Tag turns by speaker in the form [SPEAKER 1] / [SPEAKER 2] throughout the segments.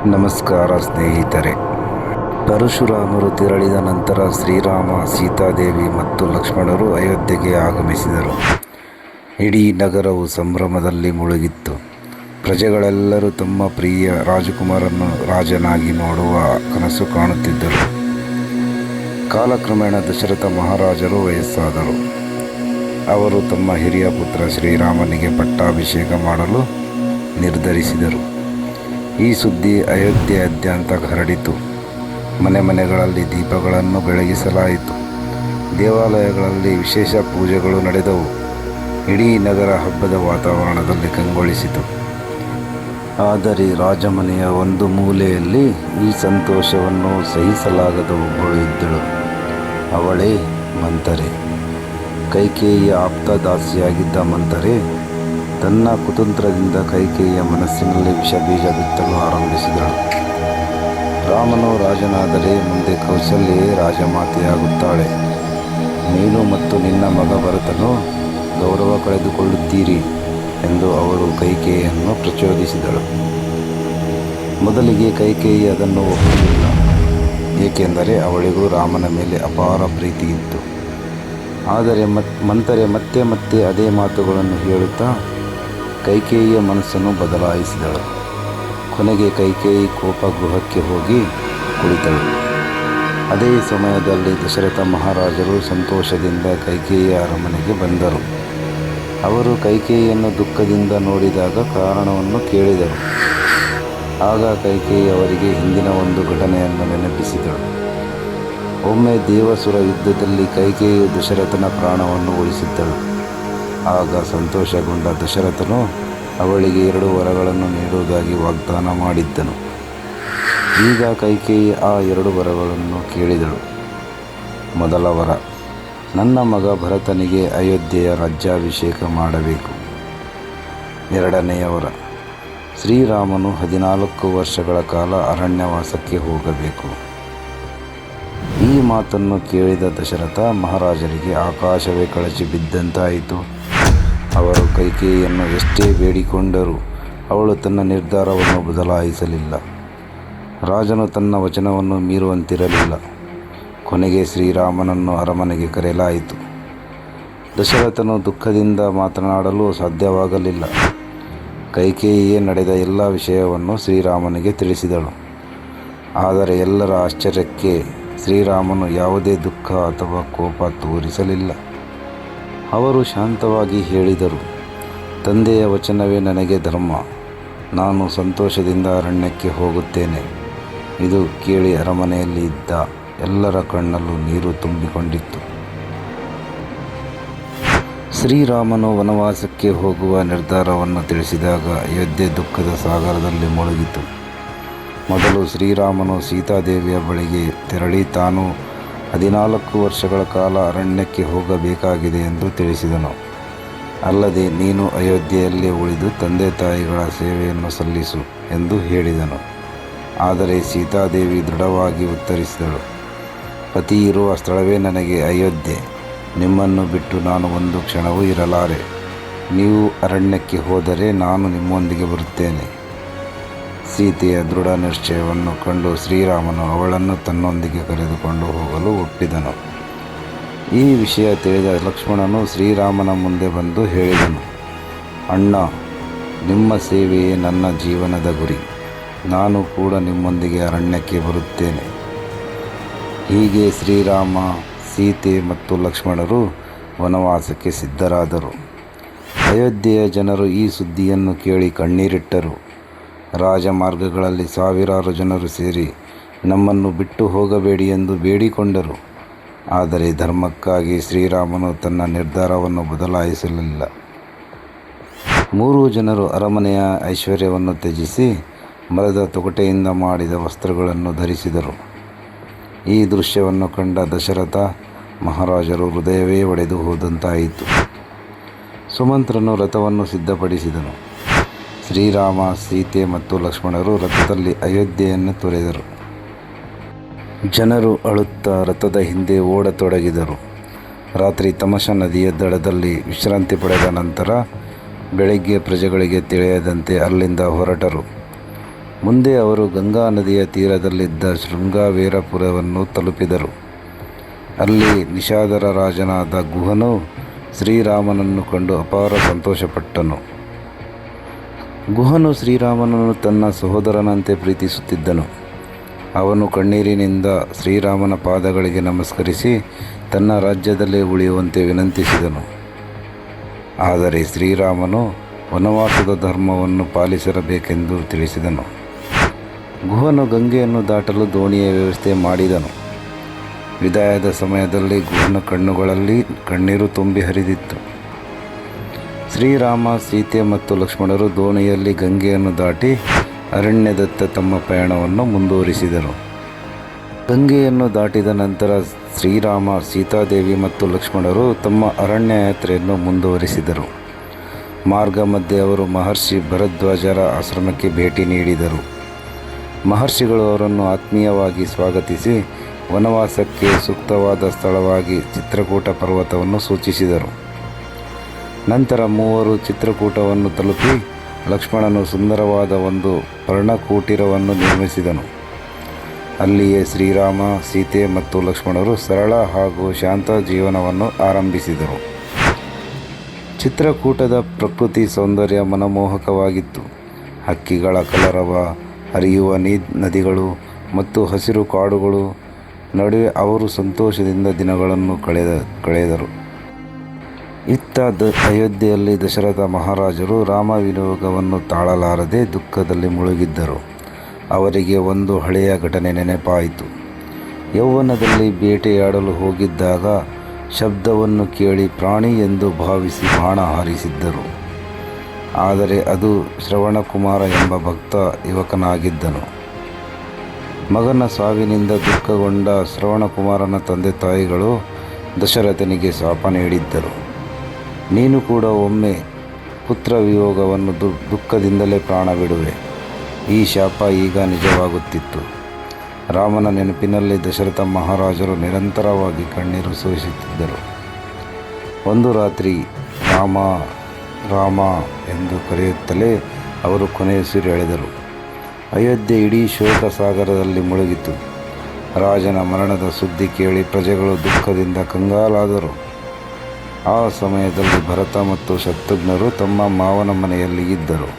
[SPEAKER 1] ನಮಸ್ಕಾರ ಸ್ನೇಹಿತರೆ. ಪರಶುರಾಮರು ತೆರಳಿದ ನಂತರ ಶ್ರೀರಾಮ, ಸೀತಾದೇವಿ ಮತ್ತು ಲಕ್ಷ್ಮಣರು ಅಯೋಧ್ಯೆಗೆ ಆಗಮಿಸಿದರು. ಇಡೀ ನಗರವು ಸಂಭ್ರಮದಲ್ಲಿ ಮುಳುಗಿತ್ತು. ಪ್ರಜೆಗಳೆಲ್ಲರೂ ತಮ್ಮ ಪ್ರಿಯ ರಾಜಕುಮಾರನ್ನು ರಾಜನಾಗಿ ನೋಡುವ ಕನಸು ಕಾಣುತ್ತಿದ್ದರು. ಕಾಲಕ್ರಮೇಣ ದಶರಥ ಮಹಾರಾಜರು ವಯಸ್ಸಾದರು. ಅವರು ತಮ್ಮ ಹಿರಿಯ ಪುತ್ರ ಶ್ರೀರಾಮನಿಗೆ ಪಟ್ಟಾಭಿಷೇಕ ಮಾಡಲು ನಿರ್ಧರಿಸಿದರು. ಈ ಸುದ್ದಿ ಅಯೋಧ್ಯೆಯಾದ್ಯಂತ ಹರಡಿತು. ಮನೆ ಮನೆಗಳಲ್ಲಿ ದೀಪಗಳನ್ನು ಬೆಳಗಿಸಲಾಯಿತು. ದೇವಾಲಯಗಳಲ್ಲಿ ವಿಶೇಷ ಪೂಜೆಗಳು ನಡೆದವು. ಇಡೀ ನಗರ ಹಬ್ಬದ ವಾತಾವರಣದಲ್ಲಿ ಕಂಗೊಳಿಸಿತು. ಆದರೆ ರಾಜಮನೆಯ ಒಂದು ಮೂಲೆಯಲ್ಲಿ ಈ ಸಂತೋಷವನ್ನು ಸಹಿಸಲಾಗದ ಒಬ್ಬಳು ಇದ್ದಳು. ಅವಳೇ ಮಂಥರೆ. ಕೈಕೇಯಿಯ ಆಪ್ತ ದಾಸಿಯಾಗಿದ್ದ ಮಂಥರೆ ತನ್ನ ಕುತಂತ್ರದಿಂದ ಕೈಕೇಯಿಯ ಮನಸ್ಸಿನಲ್ಲಿ ವಿಷಬೀಜ ಬಿತ್ತಲು ಆರಂಭಿಸಿದಳು. ರಾಮನು ರಾಜನಾದರೆ ಮುಂದೆ ಕೌಸಲ್ಯೆ ರಾಜಮಾತೆಯಾಗುತ್ತಾಳೆ. ನೀನು ಮತ್ತು ನಿನ್ನ ಮಗ ಭರತನು ಗೌರವ ಕಳೆದುಕೊಳ್ಳುತ್ತೀರಿ ಎಂದು ಅವಳು ಕೈಕೇಯಿಯನ್ನು ಪ್ರಚೋದಿಸಿದಳು. ಮೊದಲಿಗೆ ಕೈಕೇಯಿ ಅದನ್ನು ಒಪ್ಪಲಿಲ್ಲ. ಏಕೆಂದರೆ ಅವಳಿಗೂ ರಾಮನ ಮೇಲೆ ಅಪಾರ ಪ್ರೀತಿ ಇತ್ತು. ಆದರೆ ಮಂಥರೆ ಮತ್ತೆ ಮತ್ತೆ ಅದೇ ಮಾತುಗಳನ್ನು ಹೇಳುತ್ತಾ ಕೈಕೇಯಿಯ ಮನಸ್ಸನ್ನು ಬದಲಾಯಿಸಿದಳು. ಕೊನೆಗೆ ಕೈಕೇಯಿ ಕೋಪಗೃಹಕ್ಕೆ ಹೋಗಿ ಕುಳಿತಳು. ಅದೇ ಸಮಯದಲ್ಲಿ ದಶರಥ ಮಹಾರಾಜರು ಸಂತೋಷದಿಂದ ಕೈಕೇಯಿಯ ಅರಮನೆಗೆ ಬಂದರು. ಅವರು ಕೈಕೇಯಿಯನ್ನು ದುಃಖದಿಂದ ನೋಡಿದಾಗ ಕಾರಣವನ್ನು ಕೇಳಿದರು. ಆಗ ಕೈಕೇಯಿ ಅವರಿಗೆ ಹಿಂದಿನ ಒಂದು ಘಟನೆಯನ್ನು ನೆನಪಿಸಿದಳು. ಒಮ್ಮೆ ದೇವಸುರ ಯುದ್ಧದಲ್ಲಿ ಕೈಕೇಯಿಯು ದಶರಥನ ಪ್ರಾಣವನ್ನು ಉಳಿಸಿದ್ದಳು. ಆಗ ಸಂತೋಷಗೊಂಡ ದಶರಥನು ಅವಳಿಗೆ 2 ವರಗಳನ್ನು ನೀಡುವುದಾಗಿ ವಾಗ್ದಾನ ಮಾಡಿದ್ದನು. ಈಗ ಕೈಕೇಯಿ ಆ 2 ವರಗಳನ್ನು ಕೇಳಿದಳು. ಮೊದಲ ವರ, ನನ್ನ ಮಗ ಭರತನಿಗೆ ಅಯೋಧ್ಯೆಯ ರಾಜ್ಯಾಭಿಷೇಕ ಮಾಡಬೇಕು. ಎರಡನೆಯ ವರ, ಶ್ರೀರಾಮನು 14 ವರ್ಷಗಳ ಕಾಲ ಅರಣ್ಯವಾಸಕ್ಕೆ ಹೋಗಬೇಕು. ಈ ಮಾತನ್ನು ಕೇಳಿದ ದಶರಥ ಮಹಾರಾಜರಿಗೆ ಆಕಾಶವೇ ಕಳಚಿ ಬಿದ್ದಂತಾಯಿತು. ಅವರು ಕೈಕೇಯಿಯನ್ನು ಎಷ್ಟೇ ಬೇಡಿಕೊಂಡರೂ ಅವಳು ತನ್ನ ನಿರ್ಧಾರವನ್ನು ಬದಲಾಯಿಸಲಿಲ್ಲ. ರಾಜನು ತನ್ನ ವಚನವನ್ನು ಮೀರುವಂತಿರಲಿಲ್ಲ. ಕೊನೆಗೆ ಶ್ರೀರಾಮನನ್ನು ಅರಮನೆಗೆ ಕರೆಯಲಾಯಿತು. ದಶರಥನು ದುಃಖದಿಂದ ಮಾತನಾಡಲು ಸಾಧ್ಯವಾಗಲಿಲ್ಲ. ಕೈಕೇಯಿಯೇ ನಡೆದ ಎಲ್ಲ ವಿಷಯವನ್ನು ಶ್ರೀರಾಮನಿಗೆ ತಿಳಿಸಿದಳು. ಆದರೆ ಎಲ್ಲರ ಆಶ್ಚರ್ಯಕ್ಕೆ ಶ್ರೀರಾಮನು ಯಾವುದೇ ದುಃಖ ಅಥವಾ ಕೋಪ ತೋರಿಸಲಿಲ್ಲ. ಅವರು ಶಾಂತವಾಗಿ ಹೇಳಿದರು, ತಂದೆಯ ವಚನವೇ ನನಗೆ ಧರ್ಮ. ನಾನು ಸಂತೋಷದಿಂದ ಅರಣ್ಯಕ್ಕೆ ಹೋಗುತ್ತೇನೆ. ಇದು ಕೇಳಿ ಅರಮನೆಯಲ್ಲಿ ಇದ್ದ ಎಲ್ಲರ ಕಣ್ಣಲ್ಲೂ ನೀರು ತುಂಬಿಕೊಂಡಿತ್ತು. ಶ್ರೀರಾಮನು ವನವಾಸಕ್ಕೆ ಹೋಗುವ ನಿರ್ಧಾರವನ್ನು ತಿಳಿಸಿದಾಗ ಅಯೋಧ್ಯೆ ದುಃಖದ ಸಾಗರದಲ್ಲಿ ಮುಳುಗಿತು. ಮೊದಲು ಶ್ರೀರಾಮನು ಸೀತಾದೇವಿಯ ಬಳಿಗೆ ತೆರಳಿ ತಾನು 14 ವರ್ಷಗಳ ಕಾಲ ಅರಣ್ಯಕ್ಕೆ ಹೋಗಬೇಕಾಗಿದೆ ಎಂದು ತಿಳಿಸಿದನು. ಅಲ್ಲದೆ ನೀನು ಅಯೋಧ್ಯೆಯಲ್ಲೇ ಉಳಿದು ತಂದೆ ತಾಯಿಗಳ ಸೇವೆಯನ್ನು ಸಲ್ಲಿಸು ಎಂದು ಹೇಳಿದನು. ಆದರೆ ಸೀತಾದೇವಿ ದೃಢವಾಗಿ ಉತ್ತರಿಸಿದಳು, ಪತಿ ಇರುವ ಸ್ಥಳವೇ ನನಗೆ ಅಯೋಧ್ಯೆ. ನಿಮ್ಮನ್ನು ಬಿಟ್ಟು ನಾನು ಒಂದು ಕ್ಷಣವೂ ಇರಲಾರೆ. ನೀವು ಅರಣ್ಯಕ್ಕೆ ಹೋದರೆ ನಾನು ನಿಮ್ಮೊಂದಿಗೆ ಬರುತ್ತೇನೆ. ಸೀತೆಯ ದೃಢ ನಿಶ್ಚಯವನ್ನು ಕಂಡು ಶ್ರೀರಾಮನು ಅವಳನ್ನು ತನ್ನೊಂದಿಗೆ ಕರೆದುಕೊಂಡು ಹೋಗಲು ಒಪ್ಪಿದನು. ಈ ವಿಷಯ ತಿಳಿದ ಲಕ್ಷ್ಮಣನು ಶ್ರೀರಾಮನ ಮುಂದೆ ಬಂದು ಹೇಳಿದನು, ಅಣ್ಣ, ನಿಮ್ಮ ಸೇವೆಯೇ ನನ್ನ ಜೀವನದ ಗುರಿ. ನಾನು ಕೂಡ ನಿಮ್ಮೊಂದಿಗೆ ಅರಣ್ಯಕ್ಕೆ ಬರುತ್ತೇನೆ. ಹೀಗೆ ಶ್ರೀರಾಮ, ಸೀತೆ ಮತ್ತು ಲಕ್ಷ್ಮಣರು ವನವಾಸಕ್ಕೆ ಸಿದ್ಧರಾದರು. ಅಯೋಧ್ಯೆಯ ಜನರು ಈ ಸುದ್ದಿಯನ್ನು ಕೇಳಿ ಕಣ್ಣೀರಿಟ್ಟರು. ರಾಜಮಾರ್ಗಗಳಲ್ಲಿ ಸಾವಿರಾರು ಜನರು ಸೇರಿ ನಮ್ಮನ್ನು ಬಿಟ್ಟು ಹೋಗಬೇಡಿ ಎಂದು ಬೇಡಿಕೊಂಡರು. ಆದರೆ ಧರ್ಮಕ್ಕಾಗಿ ಶ್ರೀರಾಮನು ತನ್ನ ನಿರ್ಧಾರವನ್ನು ಬದಲಾಯಿಸಲಿಲ್ಲ. 3 ಜನರು ಅರಮನೆಯ ಐಶ್ವರ್ಯವನ್ನು ತ್ಯಜಿಸಿ ಮರದ ತೊಗಟೆಯಿಂದ ಮಾಡಿದ ವಸ್ತ್ರಗಳನ್ನು ಧರಿಸಿದರು. ಈ ದೃಶ್ಯವನ್ನು ಕಂಡ ದಶರಥ ಮಹಾರಾಜರು ಹೃದಯವೇ ಒಡೆದು ಹೋದಂತಾಯಿತು. ಸುಮಂತ್ರನು ರಥವನ್ನು ಸಿದ್ಧಪಡಿಸಿದನು. ಶ್ರೀರಾಮ, ಸೀತೆ ಮತ್ತು ಲಕ್ಷ್ಮಣರು ರಥದಲ್ಲಿ ಅಯೋಧ್ಯೆಯನ್ನು ತೊರೆದರು. ಜನರು ಅಳುತ್ತಾ ರಥದ ಹಿಂದೆ ಓಡತೊಡಗಿದರು. ರಾತ್ರಿ ತಮಸಾ ನದಿಯ ದಡದಲ್ಲಿ ವಿಶ್ರಾಂತಿ ಪಡೆದ ನಂತರ ಬೆಳಗ್ಗೆ ಪ್ರಜೆಗಳಿಗೆ ತಿಳಿಯದಂತೆ ಅಲ್ಲಿಂದ ಹೊರಟರು. ಮುಂದೆ ಅವರು ಗಂಗಾ ನದಿಯ ತೀರದಲ್ಲಿದ್ದ ಶೃಂಗವೇರಪುರವನ್ನು ತಲುಪಿದರು. ಅಲ್ಲಿ ನಿಷಾದರ ರಾಜನಾದ ಗುಹನು ಶ್ರೀರಾಮನನ್ನು ಕಂಡು ಅಪಾರ ಸಂತೋಷಪಟ್ಟನು. ಗುಹನು ಶ್ರೀರಾಮನನ್ನು ತನ್ನ ಸಹೋದರನಂತೆ ಪ್ರೀತಿಸುತ್ತಿದ್ದನು. ಅವನು ಕಣ್ಣೀರಿನಿಂದ ಶ್ರೀರಾಮನ ಪಾದಗಳಿಗೆ ನಮಸ್ಕರಿಸಿ ತನ್ನ ರಾಜ್ಯದಲ್ಲೇ ಉಳಿಯುವಂತೆ ವಿನಂತಿಸಿದನು. ಆದರೆ ಶ್ರೀರಾಮನು ವನವಾಸದ ಧರ್ಮವನ್ನು ಪಾಲಿಸಬೇಕೆಂದು ತಿಳಿಸಿದನು. ಗುಹನು ಗಂಗೆಯನ್ನು ದಾಟಲು ದೋಣಿಯ ವ್ಯವಸ್ಥೆ ಮಾಡಿದನು. ವಿದಾಯದ ಸಮಯದಲ್ಲಿ ಗುಹನ ಕಣ್ಣುಗಳಲ್ಲಿ ಕಣ್ಣೀರು ತುಂಬಿ ಹರಿದಿತ್ತು. ಶ್ರೀರಾಮ, ಸೀತೆ ಮತ್ತು ಲಕ್ಷ್ಮಣರು ದೋಣಿಯಲ್ಲಿ ಗಂಗೆಯನ್ನು ದಾಟಿ ಅರಣ್ಯದತ್ತ ತಮ್ಮ ಪಯಣವನ್ನು ಮುಂದುವರಿಸಿದರು. ಗಂಗೆಯನ್ನು ದಾಟಿದ ನಂತರ ಶ್ರೀರಾಮ, ಸೀತಾದೇವಿ ಮತ್ತು ಲಕ್ಷ್ಮಣರು ತಮ್ಮ ಅರಣ್ಯ ಯಾತ್ರೆಯನ್ನು ಮುಂದುವರಿಸಿದರು. ಮಾರ್ಗ ಮಧ್ಯೆ ಅವರು ಮಹರ್ಷಿ ಭರದ್ವಾಜರ ಆಶ್ರಮಕ್ಕೆ ಭೇಟಿ ನೀಡಿದರು. ಮಹರ್ಷಿಗಳು ಅವರನ್ನು ಆತ್ಮೀಯವಾಗಿ ಸ್ವಾಗತಿಸಿ ವನವಾಸಕ್ಕೆ ಸೂಕ್ತವಾದ ಸ್ಥಳವಾಗಿ ಚಿತ್ರಕೂಟ ಪರ್ವತವನ್ನು ಸೂಚಿಸಿದರು. ನಂತರ ಮೂವರು ಚಿತ್ರಕೂಟವನ್ನು ತಲುಪಿ ಲಕ್ಷ್ಮಣನು ಸುಂದರವಾದ ಒಂದು ಪರ್ಣಕುಟೀರವನ್ನು ನಿರ್ಮಿಸಿದನು. ಅಲ್ಲಿಯೇ ಶ್ರೀರಾಮ, ಸೀತೆ ಮತ್ತು ಲಕ್ಷ್ಮಣರು ಸರಳ ಹಾಗೂ ಶಾಂತ ಜೀವನವನ್ನು ಆರಂಭಿಸಿದರು. ಚಿತ್ರಕೂಟದ ಪ್ರಕೃತಿ ಸೌಂದರ್ಯ ಮನಮೋಹಕವಾಗಿತ್ತು. ಹಕ್ಕಿಗಳ ಕಲರವ, ಹರಿಯುವ ನದಿಗಳು ಮತ್ತು ಹಸಿರು ಕಾಡುಗಳು ನಡುವೆ ಅವರು ಸಂತೋಷದಿಂದ ದಿನಗಳನ್ನು ಕಳೆದರು. ಇತ್ತ ಅಯೋಧ್ಯೆಯಲ್ಲಿ ದಶರಥ ಮಹಾರಾಜರು ರಾಮ ವಿಯೋಗವನ್ನು ತಾಳಲಾರದೆ ದುಃಖದಲ್ಲಿ ಮುಳುಗಿದ್ದರು. ಅವರಿಗೆ ಒಂದು ಹಳೆಯ ಘಟನೆ ನೆನಪಾಯಿತು. ಯೌವನದಲ್ಲಿ ಬೇಟೆಯಾಡಲು ಹೋಗಿದ್ದಾಗ ಶಬ್ದವನ್ನು ಕೇಳಿ ಪ್ರಾಣಿ ಎಂದು ಭಾವಿಸಿ ಬಾಣ ಹಾರಿಸಿದ್ದರು. ಆದರೆ ಅದು ಶ್ರವಣಕುಮಾರ ಎಂಬ ಭಕ್ತ ಯುವಕನಾಗಿದ್ದನು. ಮಗನ ಸಾವಿನಿಂದ ದುಃಖಗೊಂಡ ಶ್ರವಣಕುಮಾರನ ತಂದೆ ತಾಯಿಗಳು ದಶರಥನಿಗೆ ಶಾಪ ನೀಡಿದ್ದರು. ನೀನು ಕೂಡ ಒಮ್ಮೆ ಪುತ್ರ ವಿಯೋಗವನ್ನು ದುಃಖದಿಂದಲೇ ಪ್ರಾಣ ಬಿಡುವೆ. ಈ ಶಾಪ ಈಗ ನಿಜವಾಗುತ್ತಿತ್ತು. ರಾಮನ ನೆನಪಿನಲ್ಲಿ ದಶರಥ ಮಹಾರಾಜರು ನಿರಂತರವಾಗಿ ಕಣ್ಣೀರು ಸುರಿಸುತ್ತಿದ್ದರು. ಒಂದು ರಾತ್ರಿ ರಾಮ ರಾಮ ಎಂದು ಕರೆಯುತ್ತಲೇ ಅವರು ಕೊನೆಯುಸಿರೆಳೆದರು. ಅಯೋಧ್ಯೆ ಇಡೀ ಶೋಕ ಸಾಗರದಲ್ಲಿ ಮುಳುಗಿತು. ರಾಜನ ಮರಣದ ಸುದ್ದಿ ಕೇಳಿ ಪ್ರಜೆಗಳು ದುಃಖದಿಂದ ಕಂಗಾಲಾದರು. ಆ ಸಮಯದಲ್ಲಿ ಭರತ ಮತ್ತು ಶತ್ರುಘ್ನರು ತಮ್ಮ ಮಾವನ ಮನೆಯಲ್ಲಿ ಇದ್ದರು.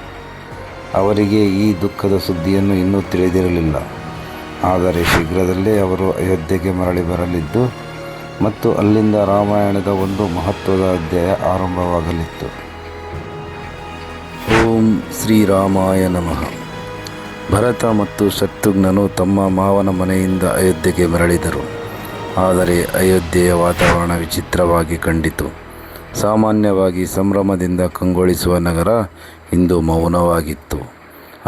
[SPEAKER 1] ಅವರಿಗೆ ಈ ದುಃಖದ ಸುದ್ದಿಯನ್ನು ಇನ್ನೂ ತಿಳಿದಿರಲಿಲ್ಲ. ಆದರೆ ಶೀಘ್ರದಲ್ಲೇ ಅವರು ಅಯೋಧ್ಯೆಗೆ ಮರಳಿ ಬರಲಿದ್ದು ಮತ್ತು ಅಲ್ಲಿಂದ ರಾಮಾಯಣದ ಒಂದು ಮಹತ್ವದ ಅಧ್ಯಾಯ ಆರಂಭವಾಗಲಿತ್ತು. ಓಂ ಶ್ರೀರಾಮಾಯ ನಮಃ. ಭರತ ಮತ್ತು ಶತ್ರುಘ್ನನು ತಮ್ಮ ಮಾವನ ಮನೆಯಿಂದ ಅಯೋಧ್ಯೆಗೆ ಮರಳಿದರು. ಆದರೆ ಅಯೋಧ್ಯೆಯ ವಾತಾವರಣ ವಿಚಿತ್ರವಾಗಿ ಕಂಡಿತು. ಸಾಮಾನ್ಯವಾಗಿ ಸಂಭ್ರಮದಿಂದ ಕಂಗೊಳಿಸುವ ನಗರ ಇಂದು ಮೌನವಾಗಿತ್ತು.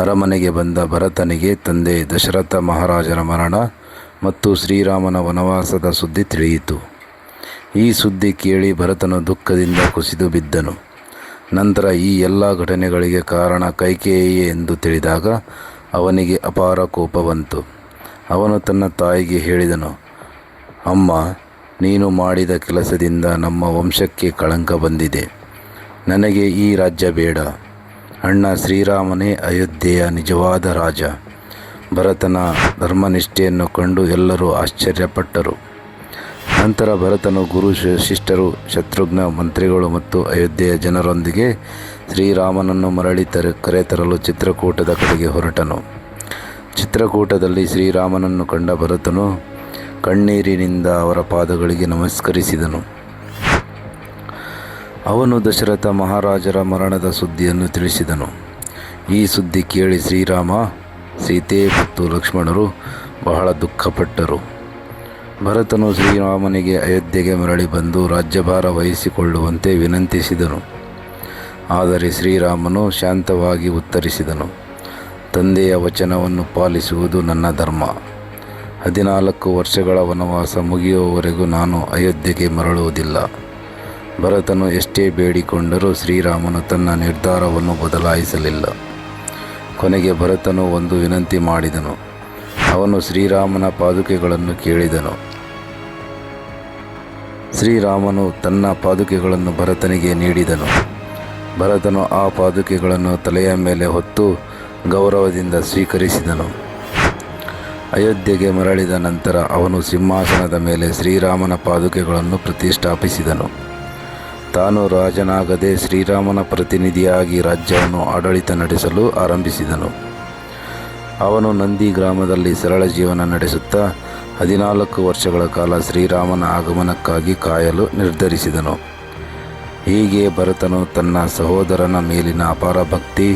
[SPEAKER 1] ಅರಮನೆಗೆ ಬಂದ ಭರತನಿಗೆ ತಂದೆ ದಶರಥ ಮಹಾರಾಜರ ಮರಣ ಮತ್ತು ಶ್ರೀರಾಮನ ವನವಾಸದ ಸುದ್ದಿ ತಿಳಿಯಿತು. ಈ ಸುದ್ದಿ ಕೇಳಿ ಭರತನು ದುಃಖದಿಂದ ಕುಸಿದು ಬಿದ್ದನು. ನಂತರ ಈ ಎಲ್ಲ ಘಟನೆಗಳಿಗೆ ಕಾರಣ ಕೈಕೇಯಿಯೇ ಎಂದು ತಿಳಿದಾಗ ಅವನಿಗೆ ಅಪಾರ ಕೋಪ ಬಂತು. ಅವನು ತನ್ನ ತಾಯಿಗೆ ಹೇಳಿದನು, ಅಮ್ಮ, ನೀನು ಮಾಡಿದ ಕೆಲಸದಿಂದ ನಮ್ಮ ವಂಶಕ್ಕೆ ಕಳಂಕ ಬಂದಿದೆ. ನನಗೆ ಈ ರಾಜ್ಯ ಬೇಡ. ಅಣ್ಣ ಶ್ರೀರಾಮನೇ ಅಯೋಧ್ಯೆಯ ನಿಜವಾದ ರಾಜ. ಭರತನ ಧರ್ಮನಿಷ್ಠೆಯನ್ನು ಕಂಡು ಎಲ್ಲರೂ ಆಶ್ಚರ್ಯಪಟ್ಟರು. ನಂತರ ಭರತನು ಗುರು ಶಿಷ್ಟರು, ಶತ್ರುಘ್ನ, ಮಂತ್ರಿಗಳು ಮತ್ತು ಅಯೋಧ್ಯೆಯ ಜನರೊಂದಿಗೆ ಶ್ರೀರಾಮನನ್ನು ಮರಳಿ ಕರೆತರಲು ಚಿತ್ರಕೂಟದ ಕಡೆಗೆ ಹೊರಟನು. ಚಿತ್ರಕೂಟದಲ್ಲಿ ಶ್ರೀರಾಮನನ್ನು ಕಂಡ ಭರತನು ಕಣ್ಣೀರಿನಿಂದ ಅವರ ಪಾದಗಳಿಗೆ ನಮಸ್ಕರಿಸಿದನು. ಅವನು ದಶರಥ ಮಹಾರಾಜರ ಮರಣದ ಸುದ್ದಿಯನ್ನು ತಿಳಿಸಿದನು. ಈ ಸುದ್ದಿ ಕೇಳಿ ಶ್ರೀರಾಮ, ಸೀತೆ ಮತ್ತು ಲಕ್ಷ್ಮಣರು ಬಹಳ ದುಃಖಪಟ್ಟರು. ಭರತನು ಶ್ರೀರಾಮನಿಗೆ ಅಯೋಧ್ಯೆಗೆ ಮರಳಿ ಬಂದು ರಾಜ್ಯಭಾರ ವಹಿಸಿಕೊಳ್ಳುವಂತೆ ವಿನಂತಿಸಿದನು. ಆದರೆ ಶ್ರೀರಾಮನು ಶಾಂತವಾಗಿ ಉತ್ತರಿಸಿದನು, ತಂದೆಯ ವಚನವನ್ನು ಪಾಲಿಸುವುದು ನನ್ನ ಧರ್ಮ. 14 ವರ್ಷಗಳ ವನವಾಸ ಮುಗಿಯುವವರೆಗೂ ನಾನು ಅಯೋಧ್ಯೆಗೆ ಮರಳುವುದಿಲ್ಲ. ಭರತನು ಎಷ್ಟೇ ಬೇಡಿಕೊಂಡರೂ ಶ್ರೀರಾಮನು ತನ್ನ ನಿರ್ಧಾರವನ್ನು ಬದಲಾಯಿಸಲಿಲ್ಲ. ಕೊನೆಗೆ ಭರತನು ಒಂದು ವಿನಂತಿ ಮಾಡಿದನು. ಅವನು ಶ್ರೀರಾಮನ ಪಾದುಕೆಗಳನ್ನು ಕೇಳಿದನು. ಶ್ರೀರಾಮನು ತನ್ನ ಪಾದುಕೆಗಳನ್ನು ಭರತನಿಗೆ ನೀಡಿದನು. ಭರತನು ಆ ಪಾದುಕೆಗಳನ್ನು ತಲೆಯ ಮೇಲೆ ಹೊತ್ತು ಗೌರವದಿಂದ ಸ್ವೀಕರಿಸಿದನು. ಅಯೋಧ್ಯೆಗೆ ಮರಳಿದ ನಂತರ ಅವನು ಸಿಂಹಾಸನದ ಮೇಲೆ ಶ್ರೀರಾಮನ ಪಾದುಕೆಗಳನ್ನು ಪ್ರತಿಷ್ಠಾಪಿಸಿದನು. ತಾನು ರಾಜನಾಗದೆ ಶ್ರೀರಾಮನ ಪ್ರತಿನಿಧಿಯಾಗಿ ರಾಜ್ಯವನ್ನು ಆಡಳಿತ ನಡೆಸಲು ಆರಂಭಿಸಿದನು. ಅವನು ನಂದಿ ಗ್ರಾಮದಲ್ಲಿ ಸರಳ ಜೀವನ ನಡೆಸುತ್ತಾ 14 ವರ್ಷಗಳ ಕಾಲ ಶ್ರೀರಾಮನ ಆಗಮನಕ್ಕಾಗಿ ಕಾಯಲು ನಿರ್ಧರಿಸಿದನು. ಹೀಗೆ ಭರತನು ತನ್ನ ಸಹೋದರನ ಮೇಲಿನ ಅಪಾರ ಭಕ್ತಿ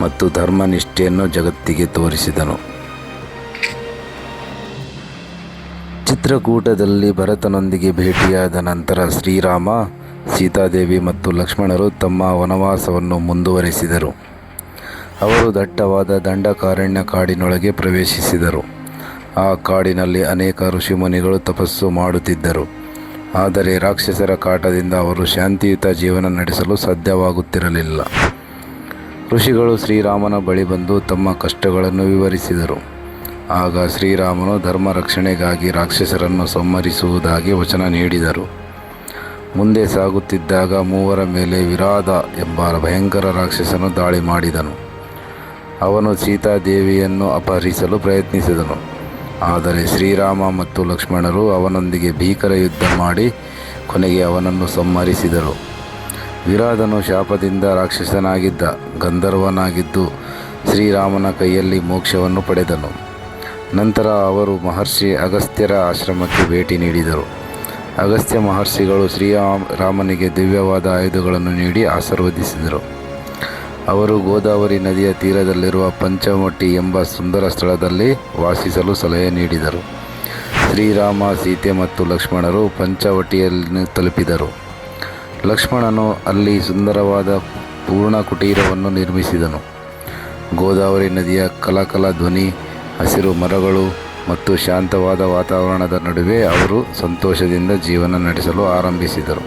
[SPEAKER 1] ಮತ್ತು ಧರ್ಮನಿಷ್ಠೆಯನ್ನು ಜಗತ್ತಿಗೆ ತೋರಿಸಿದನು. ಚಿತ್ರಕೂಟದಲ್ಲಿ ಭರತನೊಂದಿಗೆ ಭೇಟಿಯಾದ ನಂತರ ಶ್ರೀರಾಮ, ಸೀತಾದೇವಿ ಮತ್ತು ಲಕ್ಷ್ಮಣರು ತಮ್ಮ ವನವಾಸವನ್ನು ಮುಂದುವರೆಸಿದರು. ಅವರು ದಟ್ಟವಾದ ದಂಡಕಾರಣ್ಯ ಕಾಡಿನೊಳಗೆ ಪ್ರವೇಶಿಸಿದರು. ಆ ಕಾಡಿನಲ್ಲಿ ಅನೇಕ ಋಷಿಮುನಿಗಳು ತಪಸ್ಸು ಮಾಡುತ್ತಿದ್ದರು. ಆದರೆ ರಾಕ್ಷಸರ ಕಾಟದಿಂದ ಅವರು ಶಾಂತಿಯುತ ಜೀವನ ನಡೆಸಲು ಸಾಧ್ಯವಾಗುತ್ತಿರಲಿಲ್ಲ. ಋಷಿಗಳು ಶ್ರೀರಾಮನ ಬಳಿ ಬಂದು ತಮ್ಮ ಕಷ್ಟಗಳನ್ನು ವಿವರಿಸಿದರು. ಆಗ ಶ್ರೀರಾಮನು ಧರ್ಮ ರಕ್ಷಣೆಗಾಗಿ ರಾಕ್ಷಸರನ್ನು ಸಂಹರಿಸುವುದಾಗಿ ವಚನ ನೀಡಿದರು. ಮುಂದೆ ಸಾಗುತ್ತಿದ್ದಾಗ 3 ಮೇಲೆ ವಿರಾಧ ಎಂಬ ಭಯಂಕರ ರಾಕ್ಷಸನು ದಾಳಿ ಮಾಡಿದನು. ಅವನು ಸೀತಾದೇವಿಯನ್ನು ಅಪಹರಿಸಲು ಪ್ರಯತ್ನಿಸಿದನು. ಆದರೆ ಶ್ರೀರಾಮ ಮತ್ತು ಲಕ್ಷ್ಮಣರು ಅವನೊಂದಿಗೆ ಭೀಕರ ಯುದ್ಧ ಮಾಡಿ ಕೊನೆಗೆ ಅವನನ್ನು ಸಂಹರಿಸಿದರು. ವಿರಾಧನು ಶಾಪದಿಂದ ರಾಕ್ಷಸನಾಗಿದ್ದ ಗಂಧರ್ವನಾಗಿದ್ದು ಶ್ರೀರಾಮನ ಕೈಯಲ್ಲಿ ಮೋಕ್ಷವನ್ನು ಪಡೆದನು. ನಂತರ ಅವರು ಮಹರ್ಷಿ ಅಗಸ್ತ್ಯರ ಆಶ್ರಮಕ್ಕೆ ಭೇಟಿ ನೀಡಿದರು. ಅಗಸ್ತ್ಯ ಮಹರ್ಷಿಗಳು ಶ್ರೀರಾಮನಿಗೆ ದಿವ್ಯವಾದ ಆಯುಧಗಳನ್ನು ನೀಡಿ ಆಶೀರ್ವದಿಸಿದರು. ಅವರು ಗೋದಾವರಿ ನದಿಯ ತೀರದಲ್ಲಿರುವ ಪಂಚವಟಿ ಎಂಬ ಸುಂದರ ಸ್ಥಳದಲ್ಲಿ ವಾಸಿಸಲು ಸಲಹೆ ನೀಡಿದರು. ಶ್ರೀರಾಮ, ಸೀತೆ ಮತ್ತು ಲಕ್ಷ್ಮಣರು ಪಂಚವಟಿಯನ್ನು ತಲುಪಿದರು. ಲಕ್ಷ್ಮಣನು ಅಲ್ಲಿ ಸುಂದರವಾದ ಪೂರ್ಣ ಕುಟೀರವನ್ನು ನಿರ್ಮಿಸಿದನು. ಗೋದಾವರಿ ನದಿಯ ಕಲಕಲ ಧ್ವನಿ, ಹಸಿರು ಮರಗಳು ಮತ್ತು ಶಾಂತವಾದ ವಾತಾವರಣದ ನಡುವೆ ಅವರು ಸಂತೋಷದಿಂದ ಜೀವನ ನಡೆಸಲು ಆರಂಭಿಸಿದರು.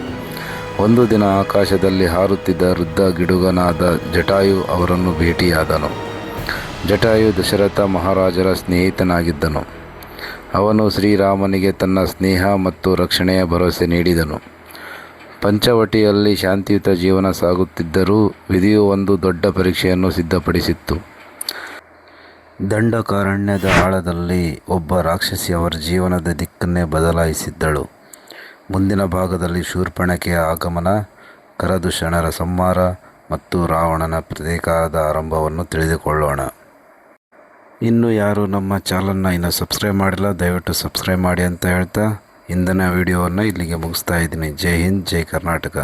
[SPEAKER 1] ಒಂದು ದಿನ ಆಕಾಶದಲ್ಲಿ ಹಾರುತ್ತಿದ್ದ ವೃದ್ಧ ಗಿಡುಗನಾದ ಜಟಾಯು ಅವರನ್ನು ಭೇಟಿಯಾದನು. ಜಟಾಯು ದಶರಥ ಮಹಾರಾಜರ ಸ್ನೇಹಿತನಾಗಿದ್ದನು. ಅವನು ಶ್ರೀರಾಮನಿಗೆ ತನ್ನ ಸ್ನೇಹ ಮತ್ತು ರಕ್ಷಣೆಯ ಭರವಸೆ ನೀಡಿದನು. ಪಂಚವಟಿಯಲ್ಲಿ ಶಾಂತಿಯುತ ಜೀವನ ಸಾಗುತ್ತಿದ್ದರೂ ವಿಧಿಯು ಒಂದು ದೊಡ್ಡ ಪರೀಕ್ಷೆಯನ್ನು ಸಿದ್ಧಪಡಿಸಿತ್ತು. ದಂಡಕಾರಣ್ಯದ ಆಳದಲ್ಲಿ ಒಬ್ಬ ರಾಕ್ಷಸಿ ಅವರ ಜೀವನದ ದಿಕ್ಕನ್ನೇ ಬದಲಾಯಿಸಿದ್ದಳು. ಮುಂದಿನ ಭಾಗದಲ್ಲಿ ಶೂರ್ಪಣಖೆಯ ಆಗಮನ, ಖರದೂಷಣರ ಸಂಹಾರ ಮತ್ತು ರಾವಣನ ಪ್ರತೀಕಾರದ ಆರಂಭವನ್ನು ತಿಳಿದುಕೊಳ್ಳೋಣ. ಇನ್ನು ಯಾರು ನಮ್ಮ ಚಾನಲ್ನ ಸಬ್ಸ್ಕ್ರೈಬ್ ಮಾಡಿಲ್ಲ, ದಯವಿಟ್ಟು ಸಬ್ಸ್ಕ್ರೈಬ್ ಮಾಡಿ ಅಂತ ಹೇಳ್ತಾ ಇಂದಿನ ವಿಡಿಯೋವನ್ನು ಇಲ್ಲಿಗೆ ಮುಗಿಸ್ತಾ ಇದ್ದೀನಿ. ಜೈ ಹಿಂದ್, ಜೈ ಕರ್ನಾಟಕ.